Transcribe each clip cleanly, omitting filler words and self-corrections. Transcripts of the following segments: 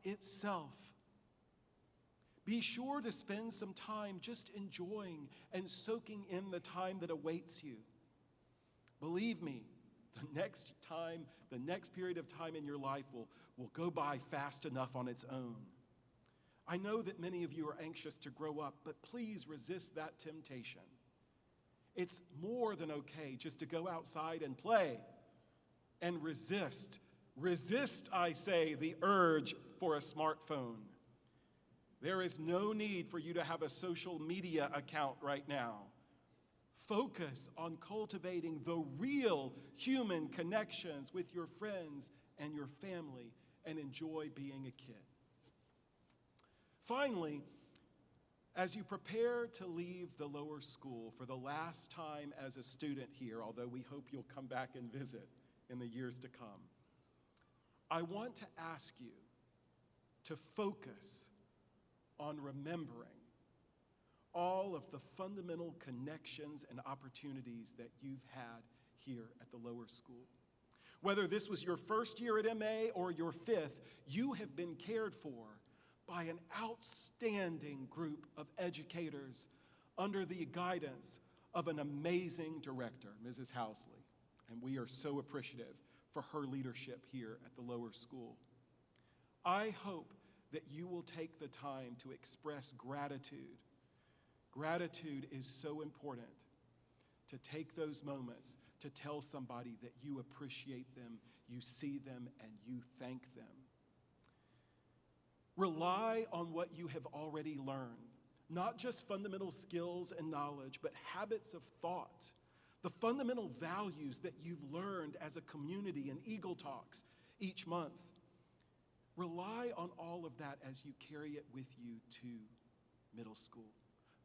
itself. Be sure to spend some time just enjoying and soaking in the time that awaits you. Believe me, the next period of time in your life will go by fast enough on its own. I know that many of you are anxious to grow up, but please resist that temptation. It's more than okay just to go outside and play and resist. Resist, I say, the urge for a smartphone. There is no need for you to have a social media account right now. Focus on cultivating the real human connections with your friends and your family and enjoy being a kid. Finally, as you prepare to leave the lower school for the last time as a student here, although we hope you'll come back and visit in the years to come, I want to ask you to focus on remembering all of the fundamental connections and opportunities that you've had here at the lower school. Whether this was your first year at MA or your fifth, you have been cared for by an outstanding group of educators under the guidance of an amazing director, Mrs. Housley. And we are so appreciative for her leadership here at the lower school. I hope that you will take the time to express gratitude. Gratitude is so important, to take those moments to tell somebody that you appreciate them, you see them, and you thank them. Rely on what you have already learned, not just fundamental skills and knowledge, but habits of thought, the fundamental values that you've learned as a community in Eagle Talks each month. Rely on all of that as you carry it with you to middle school.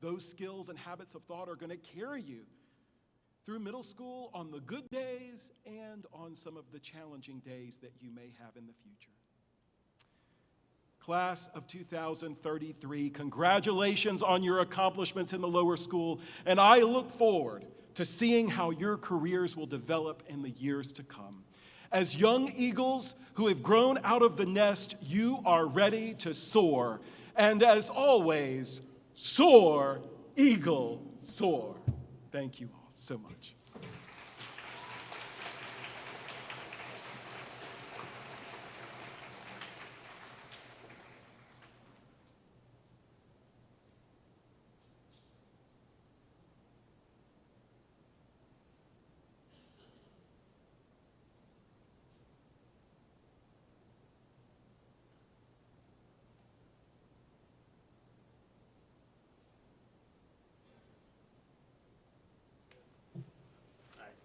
Those skills and habits of thought are going to carry you through middle school on the good days and on some of the challenging days that you may have in the future. Class of 2033, congratulations on your accomplishments in the lower school, and I look forward to seeing how your careers will develop in the years to come. As young eagles who have grown out of the nest, you are ready to soar. And as always, soar, eagle, soar. Thank you all so much.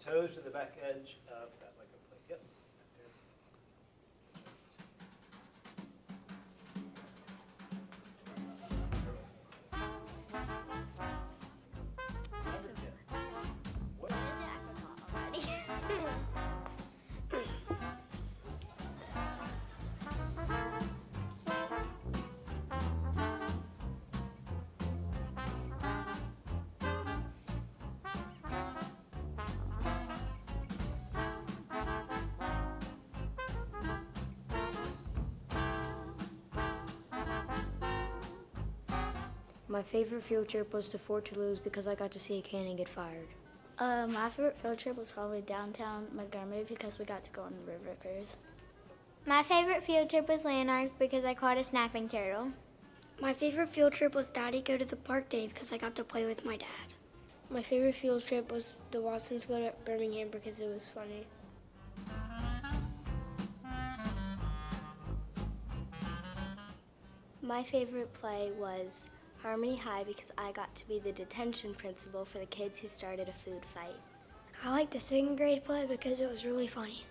Toes to the back edge of that Lego plate. Yep. Number 10. What? Is it already? My favorite field trip was to Fort Toulouse because I got to see a cannon get fired. My favorite field trip was probably downtown Montgomery because we got to go on the river cruise. My favorite field trip was Lanark because I caught a snapping turtle. My favorite field trip was Daddy Go to the Park Day because I got to play with my dad. My favorite field trip was the Watsons Go to Birmingham because it was funny. My favorite play was Harmony High because I got to be the detention principal for the kids who started a food fight. I liked the second grade play because it was really funny.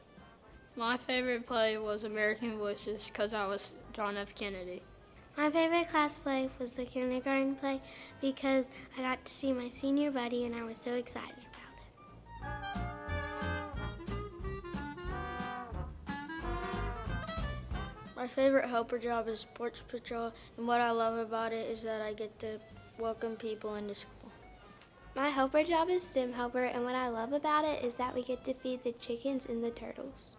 My favorite play was American Voices because I was John F. Kennedy. My favorite class play was the kindergarten play because I got to see my senior buddy and I was so excited about it. My favorite helper job is Sports Patrol, and what I love about it is that I get to welcome people into school. My helper job is STEM helper, and what I love about it is that we get to feed the chickens and the turtles.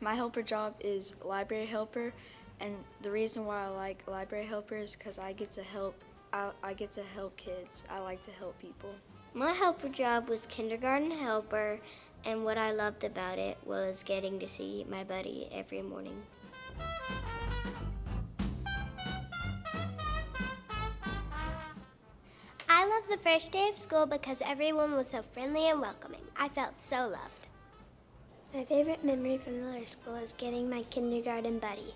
My helper job is library helper And the reason why I like library helper is because I get to help kids. I like to help people. My helper job was kindergarten helper, and what I loved about it was getting to see my buddy every morning. I love the first day of school because everyone was so friendly and welcoming. I felt so loved. My favorite memory from lower school is getting my kindergarten buddy.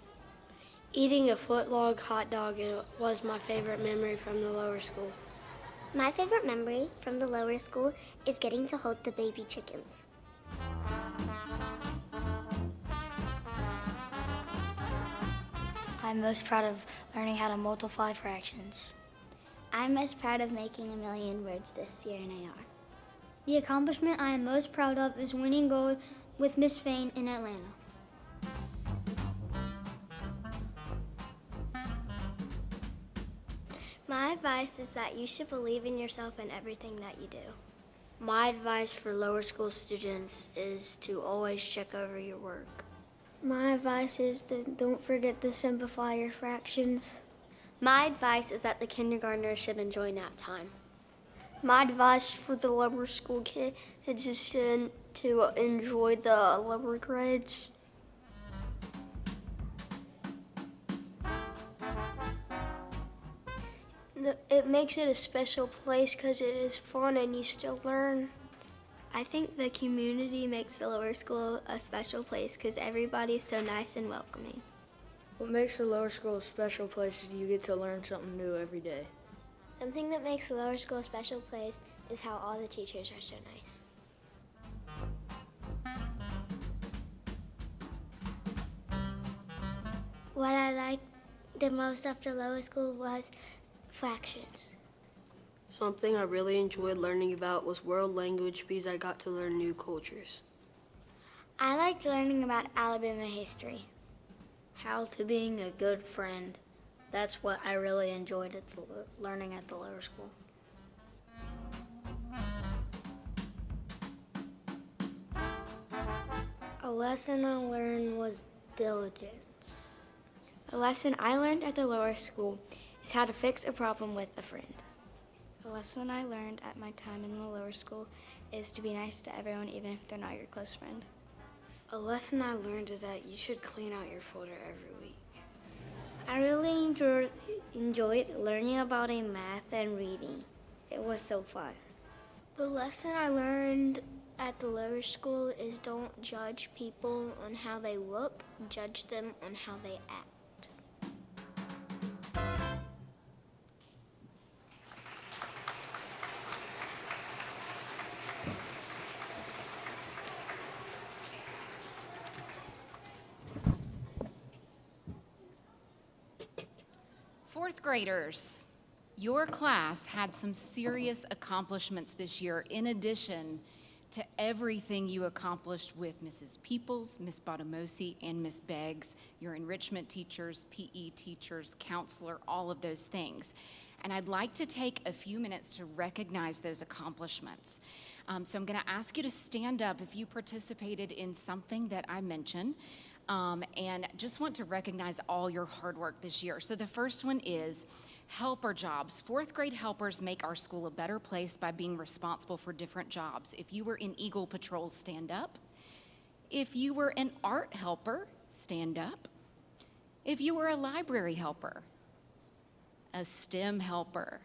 Eating a footlong hot dog was my favorite memory from the lower school. My favorite memory from the lower school is getting to hold the baby chickens. I'm most proud of learning how to multiply fractions. I'm most proud of making 1,000,000 words this year in AR. The accomplishment I am most proud of is winning gold with Miss Fain in Atlanta. My advice is that you should believe in yourself and everything that you do. My advice for lower school students is to always check over your work. My advice is to don't forget to simplify your fractions. My advice is that the kindergartners should enjoy nap time. My advice for the lower school kids is to enjoy the lower grades. It makes it a special place because it is fun and you still learn. I think the community makes the lower school a special place because everybody's so nice and welcoming. What makes the lower school a special place is you get to learn something new every day. Something that makes the lower school a special place is how all the teachers are so nice. What I liked the most after lower school was fractions. Something I really enjoyed learning about was world language because I got to learn new cultures. I liked learning about Alabama history. How to being a good friend. That's what I really enjoyed learning at the lower school. A lesson I learned was diligence. A lesson I learned at the lower school is how to fix a problem with a friend. A lesson I learned at my time in the lower school is to be nice to everyone even if they're not your close friend. A lesson I learned is that you should clean out your folder every week. I really enjoyed learning about math and reading. It was so fun. The lesson I learned at the lower school is don't judge people on how they look, judge them on how they act. Fourth graders, your class had some serious accomplishments this year in addition to everything you accomplished with Mrs. Peoples, Miss Botamosi, and Miss Beggs, your enrichment teachers, PE teachers, counselor, all of those things. And I'd like to take a few minutes to recognize those accomplishments. So I'm going to ask you to stand up if you participated in something that I mentioned. And just want to recognize all your hard work this year. So the first one is helper jobs. Fourth grade helpers make our school a better place by being responsible for different jobs. If you were in Eagle Patrol, stand up. If you were an art helper, stand up. If you were a library helper, a STEM helper,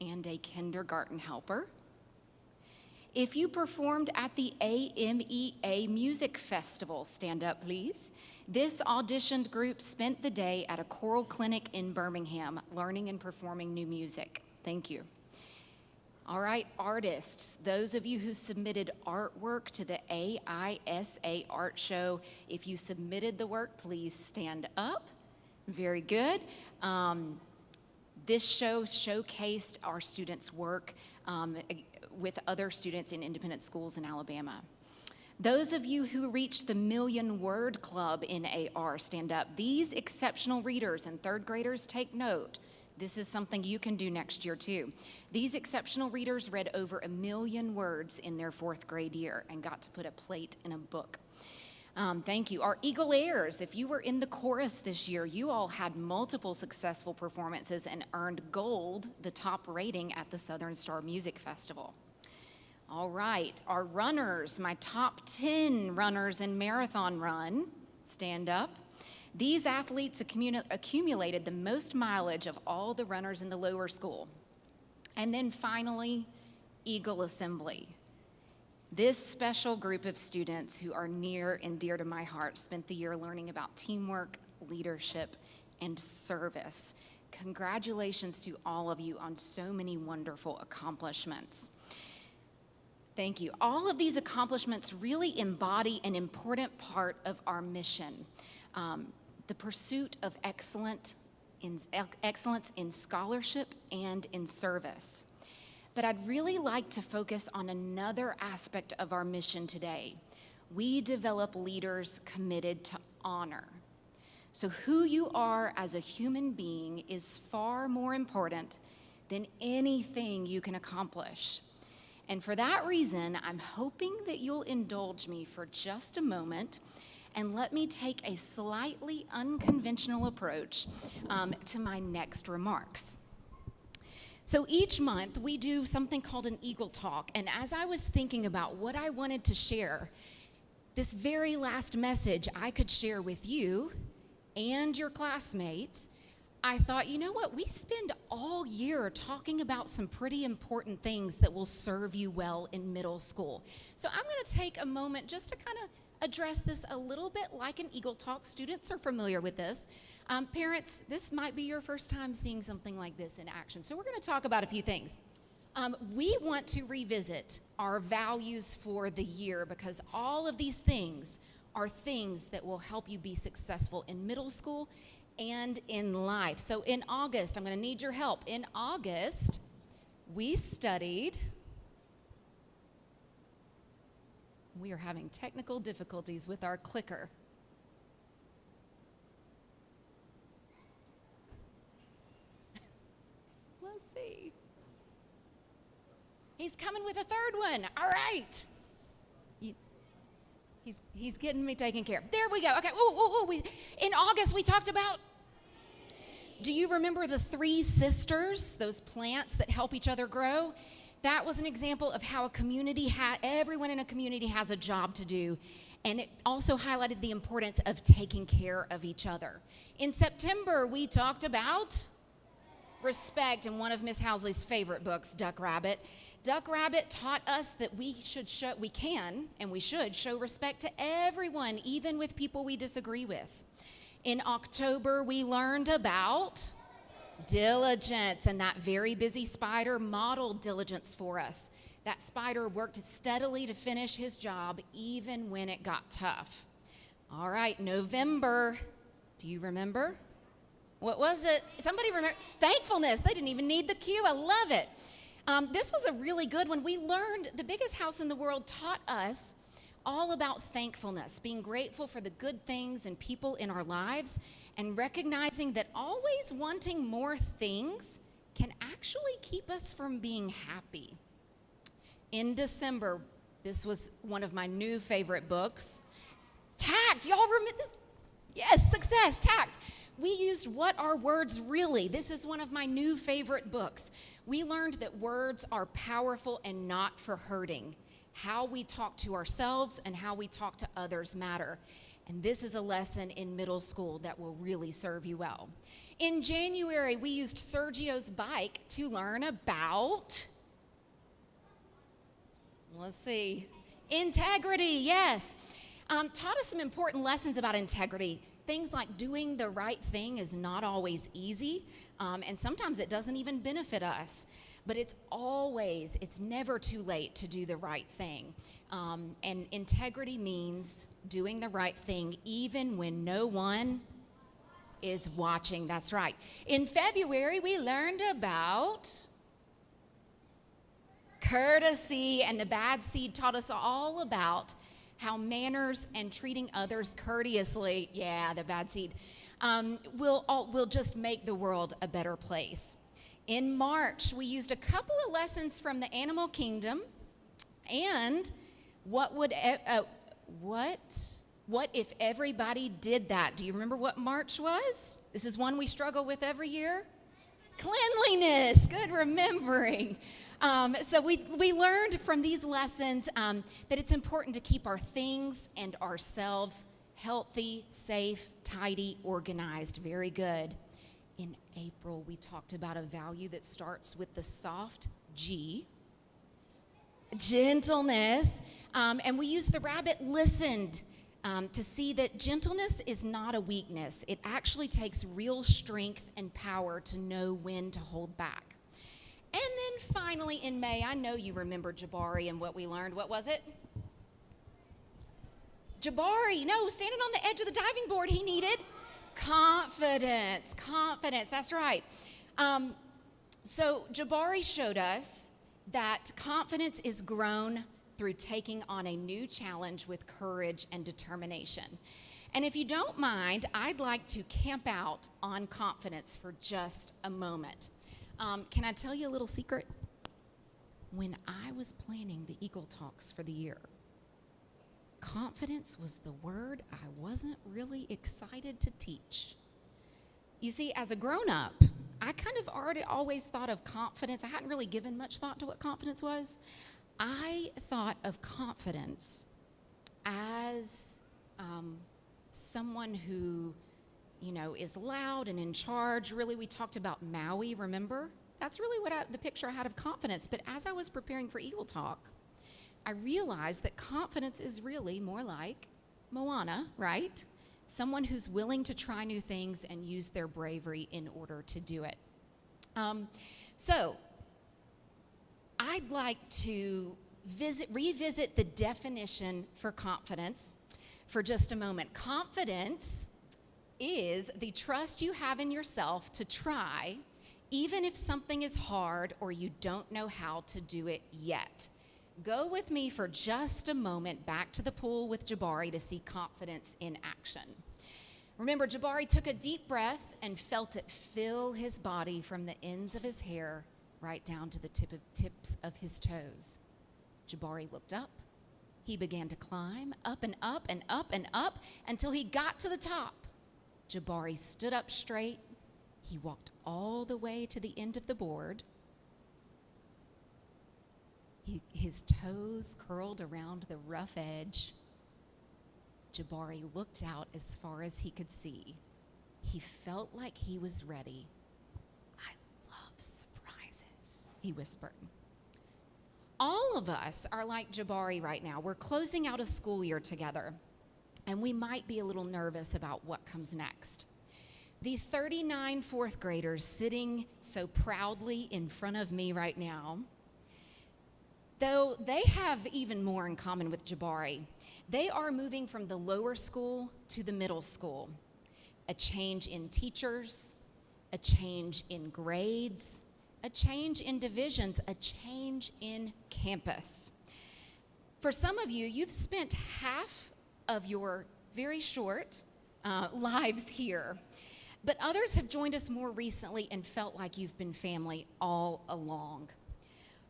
and a kindergarten helper. If you performed at the AMEA Music Festival, stand up please. This auditioned group spent the day at a choral clinic in Birmingham learning and performing new music. Thank you. All right, artists, those of you who submitted artwork to the AISA Art Show, if you submitted the work, please stand up. Very good. This show showcased our students' work with other students in independent schools in Alabama. Those of you who reached the Million Word Club in AR, stand up. These exceptional readers and third graders, take note. This is something you can do next year too. These exceptional readers read over 1 million words in their fourth grade year and got to put a plate in a book. Thank you. Our Eagle Airs, if you were in the chorus this year, you all had multiple successful performances and earned gold, the top rating at the Southern Star Music Festival. All right, our runners, my top 10 runners in marathon run, stand up. These athletes accumulated the most mileage of all the runners in the lower school. And then finally, Eagle Assembly. This special group of students who are near and dear to my heart spent the year learning about teamwork, leadership, and service. Congratulations to all of you on so many wonderful accomplishments. Thank you. All of these accomplishments really embody an important part of our mission, the pursuit of excellence in scholarship and in service. But I'd really like to focus on another aspect of our mission today. We develop leaders committed to honor. So who you are as a human being is far more important than anything you can accomplish. And for that reason, I'm hoping that you'll indulge me for just a moment and let me take a slightly unconventional approach to my next remarks. So each month we do something called an Eagle Talk, and as I was thinking about what I wanted to share, this very last message I could share with you and your classmates, I thought, you know what, we spend all year talking about some pretty important things that will serve you well in middle school. So I'm going to take a moment just to kind of address this a little bit like an Eagle Talk. Students are familiar with this. Parents, this might be your first time seeing something like this in action. So we're going to talk about a few things. We want to revisit our values for the year because all of these things are things that will help you be successful in middle school and in life. So in August, I'm going to need your help. In August, we studied. We are having technical difficulties with our clicker. Let's see. He's coming with a third one. All right. He's getting me taken care of. There we go. Okay. In August, we talked about, do you remember the 3 sisters, those plants that help each other grow? That was an example of how everyone in a community has a job to do. And it also highlighted the importance of taking care of each other. In September, we talked about respect in one of Miss Housley's favorite books, Duck Rabbit. Duck Rabbit taught us that we should show respect to everyone, even with people we disagree with. In October, we learned about diligence, and that very busy spider modeled diligence for us. That spider worked steadily to finish his job even when it got tough. All right, November, do you remember? What was it? Somebody remember? Thankfulness. They didn't even need the cue. I love it. This was a really good one. We learned, the Biggest House in the World taught us all about thankfulness, being grateful for the good things and people in our lives, and recognizing that always wanting more things can actually keep us from being happy. In December, this was one of my new favorite books, Tact. Y'all remember this? Yes, Success, Tact. We used What Are Words Really? This is one of my new favorite books. We learned that words are powerful and not for hurting. How we talk to ourselves and how we talk to others matter. And this is a lesson in middle school that will really serve you well. In January, we used Sergio's bike to learn about, let's see, integrity, yes. Taught us some important lessons about integrity. Things like doing the right thing is not always easy, and sometimes it doesn't even benefit us. But it's never too late to do the right thing. And integrity means doing the right thing even when no one is watching. That's right. In February, we learned about courtesy, and the bad seed taught us all about how manners and treating others courteously, the bad seed, will just make the world a better place. In March, we used a couple of lessons from the animal kingdom and what What if everybody did that? Do you remember what March was? This is one we struggle with every year. Cleanliness, good remembering. So we learned from these lessons that it's important to keep our things and ourselves healthy, safe, tidy, organized. Very good. In April, we talked about a value that starts with the soft G, gentleness. And we used the rabbit listened to see that gentleness is not a weakness. It actually takes real strength and power to know when to hold back. And then finally in May, I know you remember Jabari and what we learned. What was it? Jabari, no, standing on the edge of the diving board, he needed confidence. Confidence, that's right. So Jabari showed us that confidence is grown through taking on a new challenge with courage and determination. And if you don't mind, I'd like to camp out on confidence for just a moment. Can I tell you a little secret? When I was planning the Eagle Talks for the year, confidence was the word I wasn't really excited to teach. You see, as a grown-up, I kind of already always thought of confidence. I hadn't really given much thought to what confidence was. I thought of confidence as someone who, is loud and in charge. Really, we talked about Maui, remember? That's really the picture I had of confidence. But as I was preparing for Eagle Talk, I realized that confidence is really more like Moana, right? Someone who's willing to try new things and use their bravery in order to do it. So I'd like to revisit the definition for confidence for just a moment. Confidence is the trust you have in yourself to try, even if something is hard or you don't know how to do it yet. Go with me for just a moment back to the pool with Jabari to see confidence in action. Remember, Jabari took a deep breath and felt it fill his body from the ends of his hair right down to the tips of his toes. Jabari looked up. He began to climb up and up and up and up until he got to the top. Jabari stood up straight. He walked all the way to the end of the board. His toes curled around the rough edge. Jabari looked out as far as he could see. He felt like he was ready. I love surprises, he whispered. All of us are like Jabari right now. We're closing out a school year together, and we might be a little nervous about what comes next. The 39 fourth graders sitting so proudly in front of me right now, though they have even more in common with Jabari. They are moving from the lower school to the middle school. A change in teachers, a change in grades, a change in divisions, a change in campus. For some of you, you've spent half of your very short lives here, but others have joined us more recently and felt like you've been family all along.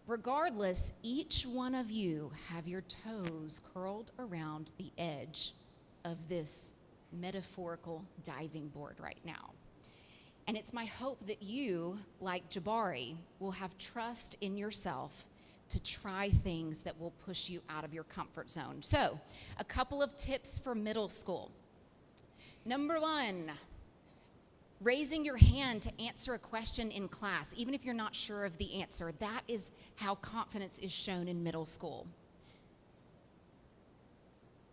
Regardless, each one of you have your toes curled around the edge of this metaphorical diving board right now. And it's my hope that you, like Jabari, will have trust in yourself to try things that will push you out of your comfort zone. So, a couple of tips for middle school. Number one, raising your hand to answer a question in class, even if you're not sure of the answer. That is how confidence is shown in middle school.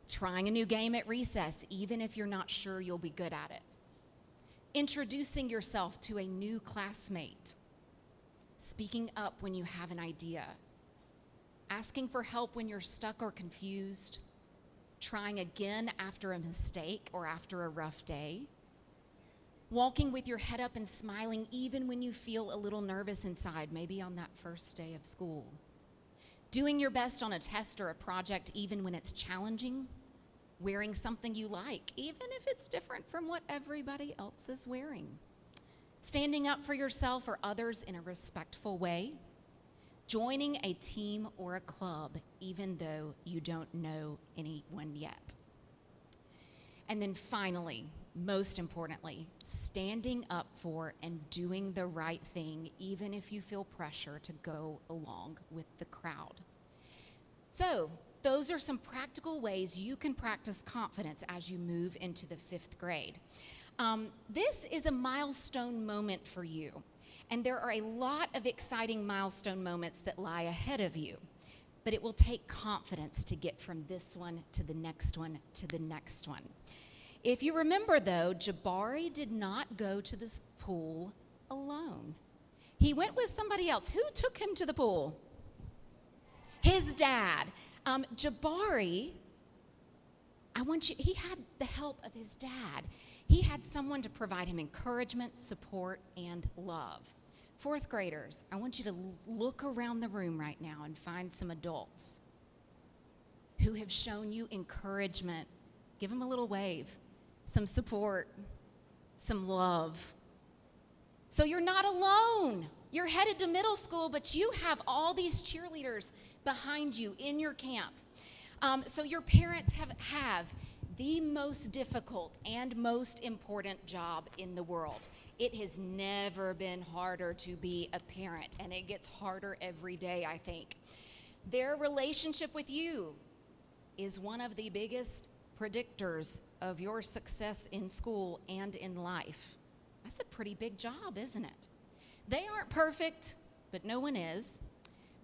Trying a new game at recess, even if you're not sure you'll be good at it. Introducing yourself to a new classmate. Speaking up when you have an idea. Asking for help when you're stuck or confused. Trying again after a mistake or after a rough day. Walking with your head up and smiling even when you feel a little nervous inside, maybe on that first day of school. Doing your best on a test or a project even when it's challenging. Wearing something you like, even if it's different from what everybody else is wearing. Standing up for yourself or others in a respectful way. Joining a team or a club, even though you don't know anyone yet. And then finally, most importantly, standing up for and doing the right thing, even if you feel pressure to go along with the crowd. So, those are some practical ways you can practice confidence as you move into the 5th grade. This is a milestone moment for you, and there are a lot of exciting milestone moments that lie ahead of you, but it will take confidence to get from this one to the next one to the next one. If you remember, though, Jabari did not go to this pool alone. He went with somebody else. Who took him to the pool? His dad. Jabari, he had the help of his dad. He had someone to provide him encouragement, support, and love. 4th graders, I want you to look around the room right now and find some adults who have shown you encouragement. Give them a little wave, some support, some love. So you're not alone. You're headed to middle school, but you have all these cheerleaders behind you in your camp. So your parents have the most difficult and most important job in the world. It has never been harder to be a parent, and it gets harder every day, I think. Their relationship with you is one of the biggest predictors of your success in school and in life. That's a pretty big job, isn't it? They aren't perfect, but no one is.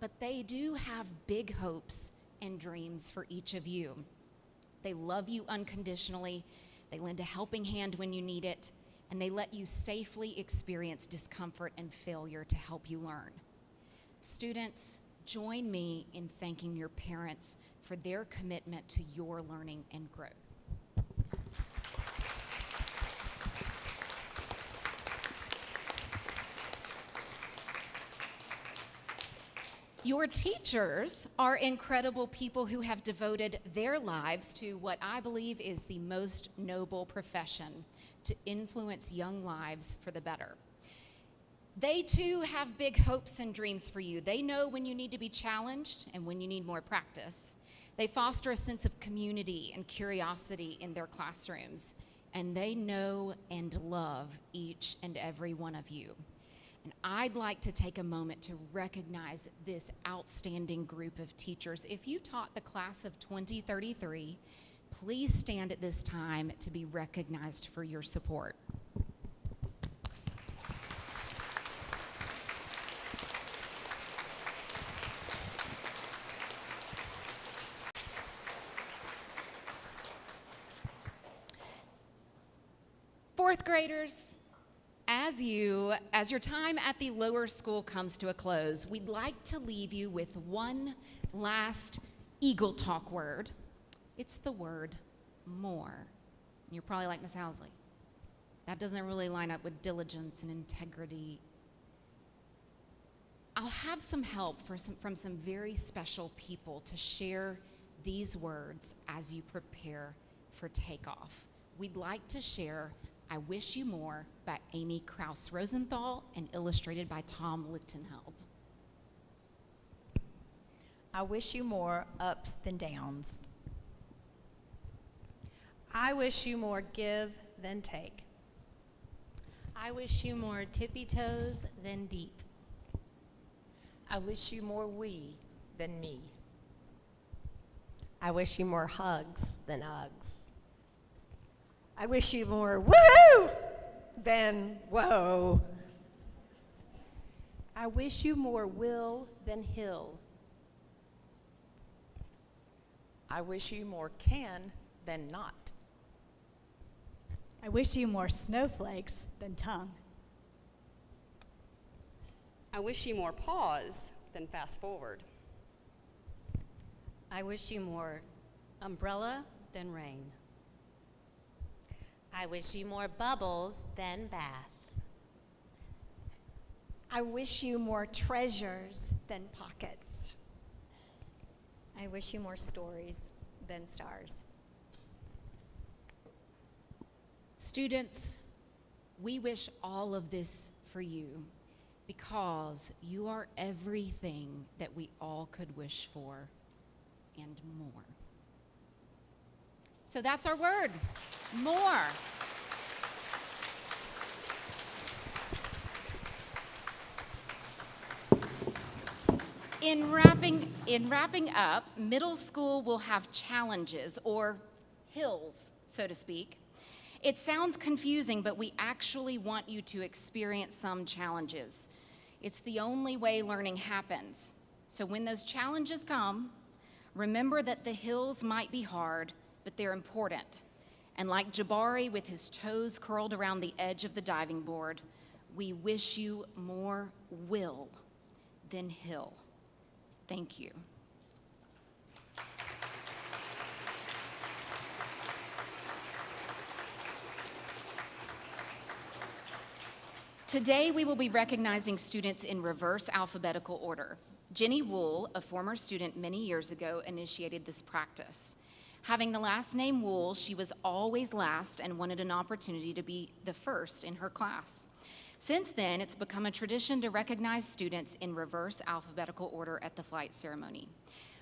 But they do have big hopes and dreams for each of you. They love you unconditionally. They lend a helping hand when you need it, and they let you safely experience discomfort and failure to help you learn. Students, join me in thanking your parents for their commitment to your learning and growth. Your teachers are incredible people who have devoted their lives to what I believe is the most noble profession, to influence young lives for the better. They too have big hopes and dreams for you. They know when you need to be challenged and when you need more practice. They foster a sense of community and curiosity in their classrooms, and they know and love each and every one of you. And I'd like to take a moment to recognize this outstanding group of teachers. If you taught the class of 2033, please stand at this time to be recognized for your support. Fourth graders, as your time at the lower school comes to a close, we'd like to leave you with one last Eagle Talk word. It's the word more. And you're probably like, Miss Housley, that doesn't really line up with diligence and integrity. I'll have some help from some very special people to share these words as you prepare for takeoff. We'd like to share I Wish You More by Amy Krauss Rosenthal and illustrated by Tom Lichtenheld. I wish you more ups than downs. I wish you more give than take. I wish you more tippy toes than deep. I wish you more we than me. I wish you more hugs than Uggs. I wish you more woohoo than whoa. I wish you more will than hill. I wish you more can than not. I wish you more snowflakes than tongue. I wish you more pause than fast forward. I wish you more umbrella than rain. I wish you more bubbles than bath. I wish you more treasures than pockets. I wish you more stories than stars. Students, we wish all of this for you because you are everything that we all could wish for and more. So that's our word. More. In wrapping up, middle school will have challenges, or hills, so to speak. It sounds confusing, but we actually want you to experience some challenges. It's the only way learning happens. So when those challenges come, remember that the hills might be hard, but they're important. And like Jabari with his toes curled around the edge of the diving board, we wish you more will than hill. Thank you. Today, we will be recognizing students in reverse alphabetical order. Jenny Wool, a former student many years ago, initiated this practice. Having the last name Wool, she was always last and wanted an opportunity to be the first in her class. Since then, it's become a tradition to recognize students in reverse alphabetical order at the flight ceremony.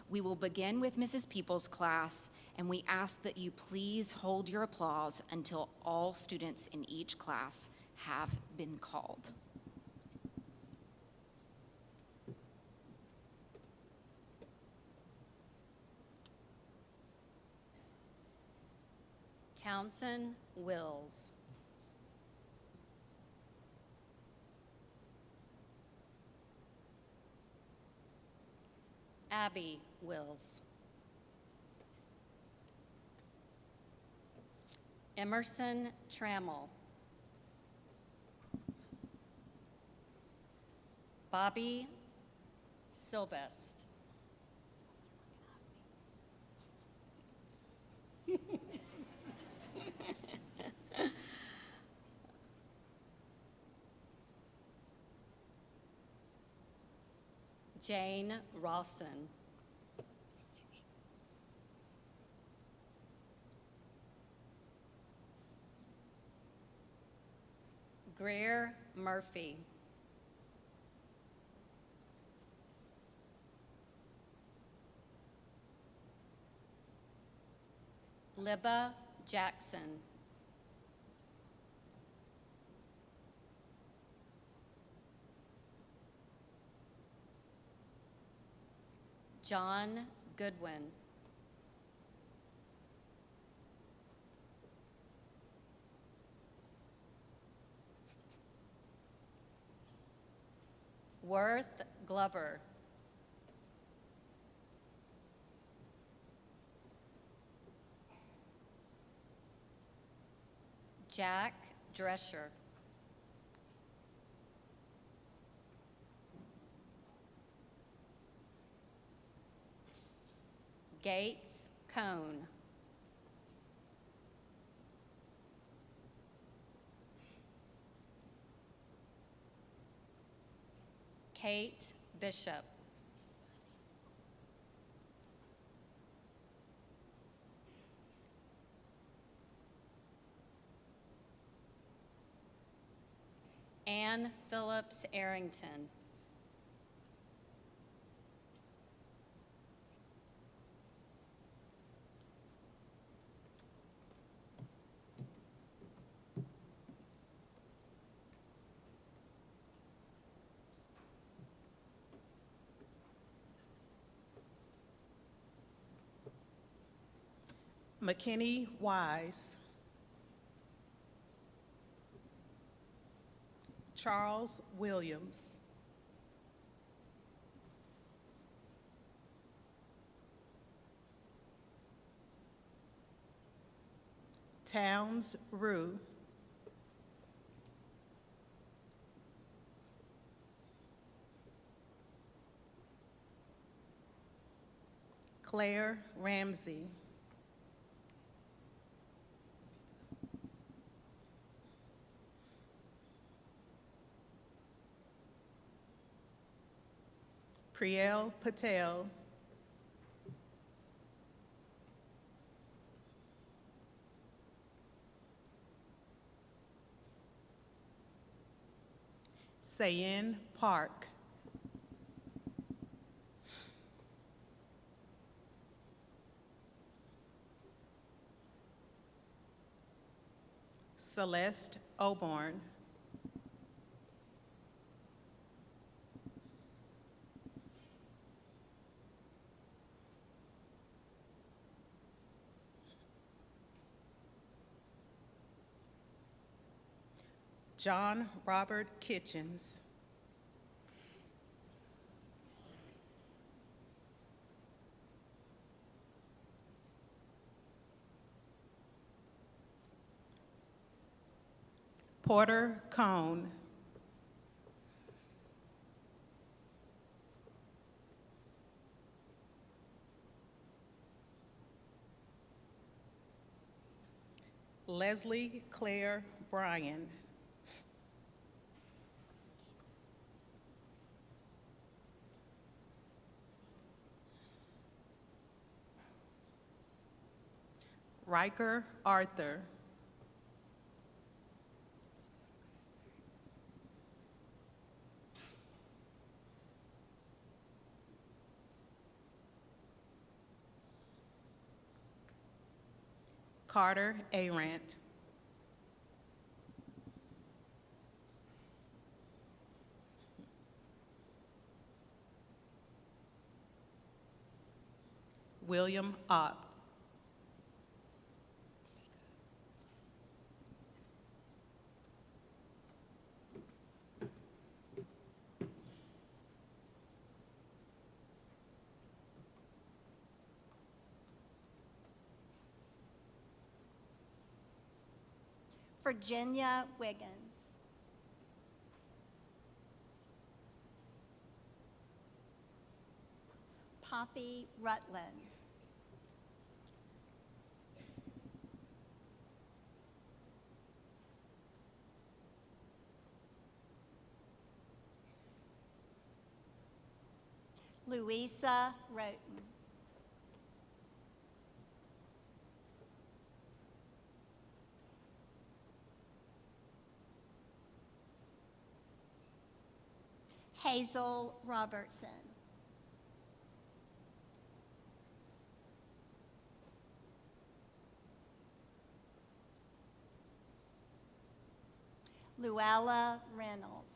We will begin with Mrs. Peoples' class, and we ask that you please hold your applause until all students in each class have been called. Townsend Wills. Abby Wills. Emerson Trammell. Bobby Sylvest. Jane Rawson. Greer Murphy. Libba Jackson. John Goodwin. Worth Glover. Jack Drescher. Gates Cone. Kate Bishop. Ann Phillips Arrington. McKinney Wise. Charles Williams. Towns Rue. Claire Ramsey. Priyel Patel. Sayin Park. Celeste Oborn. John Robert Kitchens. Porter Cone. Leslie Claire Bryan. Riker Arthur. Carter Arant. William Opp. Virginia Wiggins. Poppy Rutland. Louisa Roten. Hazel Robertson. Luella Reynolds.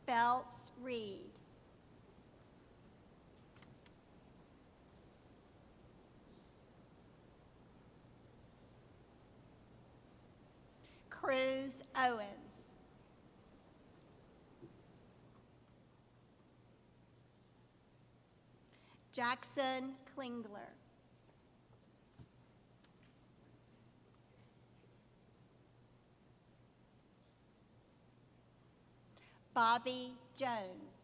Phelps Reed. Cruz Owens. Jackson Klingler. Bobby Jones.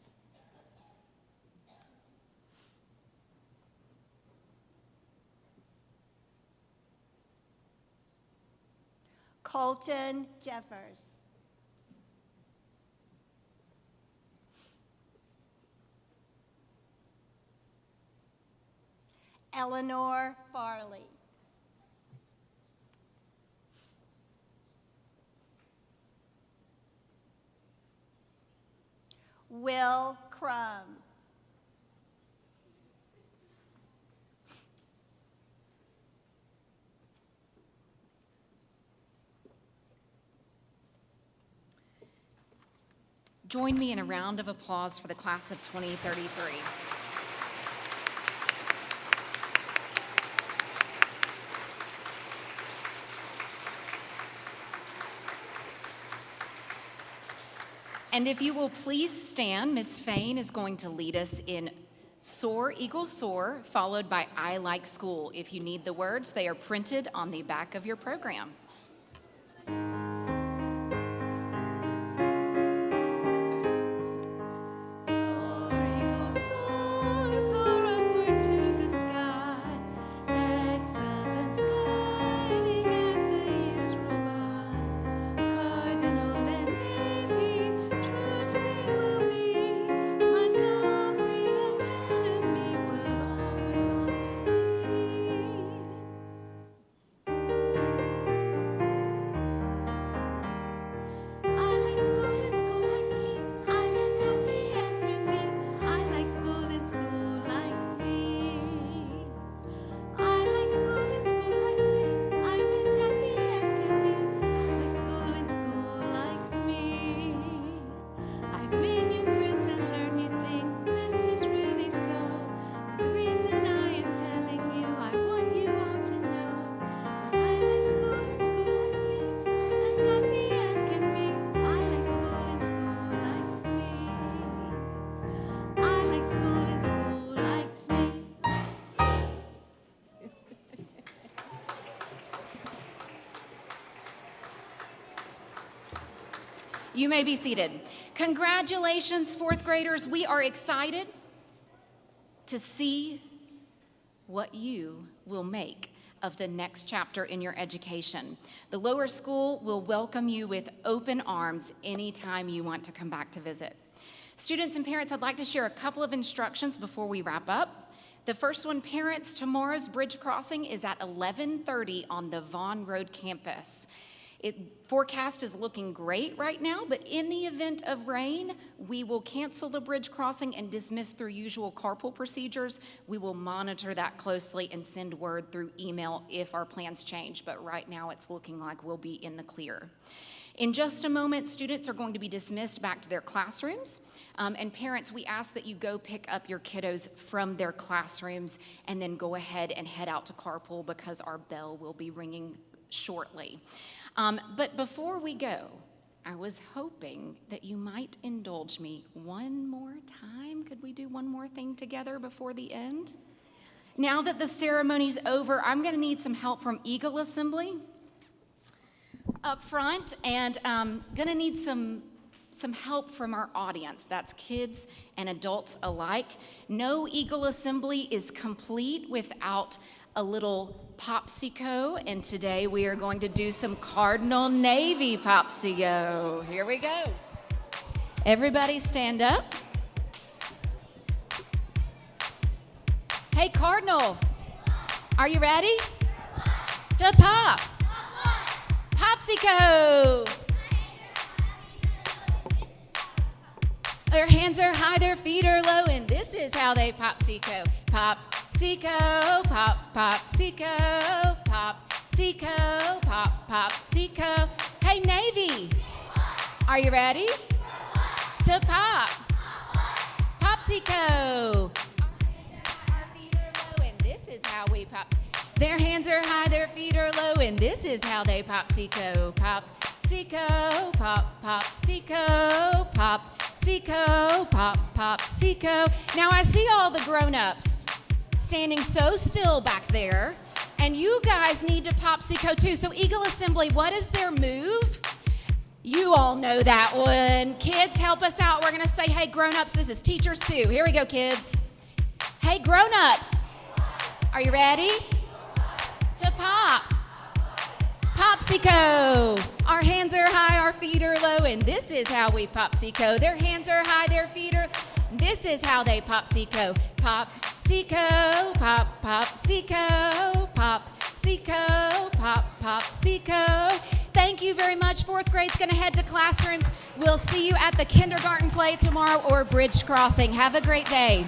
Colton Jeffers. Eleanor Farley. Will Crum. Join me in a round of applause for the class of 2033. And if you will please stand, Ms. Fain is going to lead us in Soar, Eagle, Soar, followed by I Like School. If you need the words, they are printed on the back of your program. You may be seated. Congratulations, fourth graders. We are excited to see what you will make of the next chapter in your education. The lower school will welcome you with open arms anytime you want to come back to visit. Students and parents, I'd like to share a couple of instructions before we wrap up. The first one, parents, tomorrow's bridge crossing is at 11:30 on the Vaughn Road campus. Forecast is looking great right now, but in the event of rain, we will cancel the bridge crossing and dismiss through usual carpool procedures. We will monitor that closely and send word through email if our plans change, but right now it's looking like we'll be in the clear. In just a moment, students are going to be dismissed back to their classrooms, and parents, we ask that you go pick up your kiddos from their classrooms and then go ahead and head out to carpool because our bell will be ringing shortly. But before we go, I was hoping that you might indulge me one more time. Could we do one more thing together before the end? Now that the ceremony's over, I'm going to need some help from Eagle Assembly up front, and going to need some help from our audience. That's kids and adults alike. No Eagle Assembly is complete without a little Popsico, and today we are going to do some Cardinal Navy Popsico. Here we go. Everybody stand up. Hey, Cardinal, are you ready? To pop. Popsico. Their hands are high, their feet are low, and this is how they Popsico. Popsico, pop, Popsico, Popsico, pop, Popsico. Hey, Navy, are you ready? To pop. Popsico. Our feet are low, and this is how we pop. Their hands are high, their feet are low, and this is how they Popsico. Popsico, pop, Popsico, Popsico, pop, Popsico. Now I see all the grown-ups standing so still back there, and you guys need to Popsico too. So Eagle Assembly, what is their move? You all know that one. Kids, help us out. We're gonna say, hey, grown-ups, this is teachers too. Here we go, kids. Hey, grown-ups, are you ready? To pop. Popsico. Our hands are high, our feet are low, and this is how we Popsico. Their hands are high, their feet are, this is how they Popsico. Popsico, pop, Popsico, Popsico, pop, Popsico. Thank you very much. Fourth grade's gonna head to classrooms. We'll see you at the kindergarten play tomorrow or bridge crossing. Have a great day.